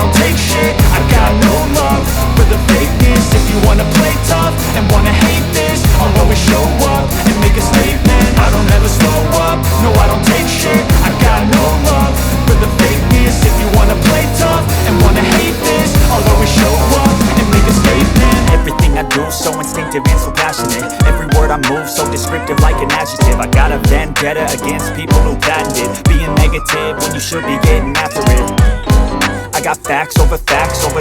don't take shit. I got no love for the fakeness. If you wanna play tough and wanna hate this, I'll always show up and make a statement. I don't ever slow up, no I don't take shit. I got no love for the fakeness. If you wanna play tough and wanna hate this, I'll always show up and make a statement. Everything I do so instinctive and so passionate. Every word I move so descriptive like an adjective. I got a vendetta against people who patented being negative when you should be getting after it. I got facts over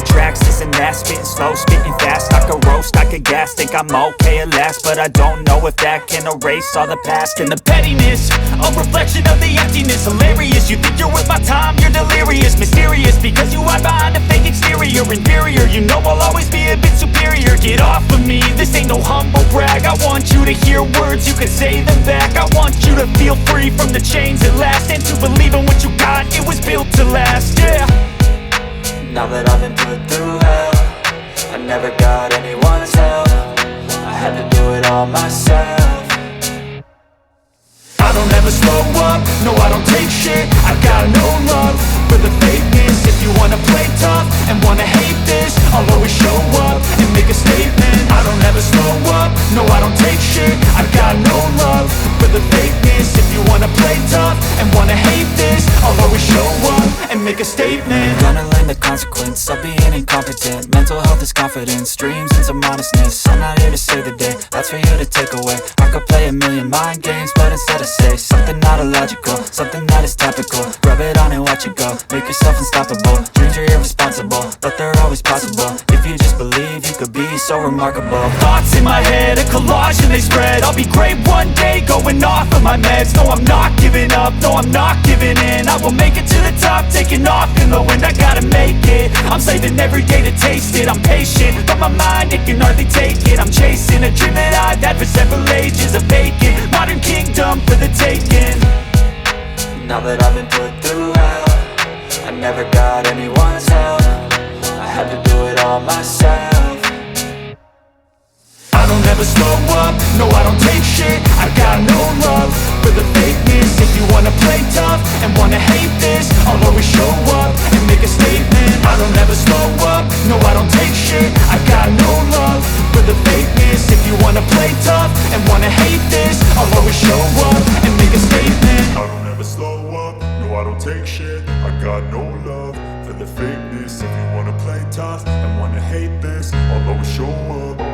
tracks, this and that. Spitting slow, speaking fast, I could roast, I could gas. Think I'm okay at last, but I don't know if that can erase all the past. And the pettiness, a reflection of the emptiness. Hilarious, you think you're worth my time, you're delirious. Mysterious, because you hide behind a fake exterior. Inferior, you know I'll always be a bit superior. Get off of me, this ain't no humble brag. I want you to hear words, you can say them back. I want you to feel free from the chains at last, and to believe in what you got, it was built to last, yeah. Now that I've been put through hell, I never got anyone's help. I had to do it all myself. I don't ever slow up, no I don't take shit. I got no love for the fakeness. If you wanna play tough and wanna hate this, I'll always show up and make a statement. I don't ever slow up, no I don't take shit. I got no love for the fakeness. If you wanna play tough and wanna hate this, I'll always show up and make a statement. Gonna learn the consequence of being incompetent. Mental health is confidence, dreams and some honestness. I'm not here to save the day, that's for you to take away. I could play a million mind games, but instead I say something not illogical, something that is topical. Rub it on and watch it go, make yourself unstoppable. Dreams are irresponsible, but they're always possible. If you just believe, you could be so remarkable. Thoughts in my head, a collage and they spread. I'll be great one day, going off of my meds. No, I'm not giving up, no, I'm not giving in. I will make it to the top, taking off in the wind. I gotta make it, I'm saving every day to taste it. I'm patient, but my mind, it can hardly take it. I'm chasing a dream that I've had for several ages. A vacant, modern kingdom for the taking. Now that I've been put through hell, I never got anyone's help. I had to do it all myself. I don't ever slow up, no I don't take shit. I got no love for the fakeness. If you wanna play tough and wanna hate this, I'll always show up and make a statement. I don't ever slow up, no I don't take shit. I got no love for the fakeness. If you wanna play tough and wanna hate this, I'll always show up and make a statement. I don't ever slow up, no I don't take shit. I got no love for the fakeness. If you wanna play tough and wanna hate this, I'll always show up.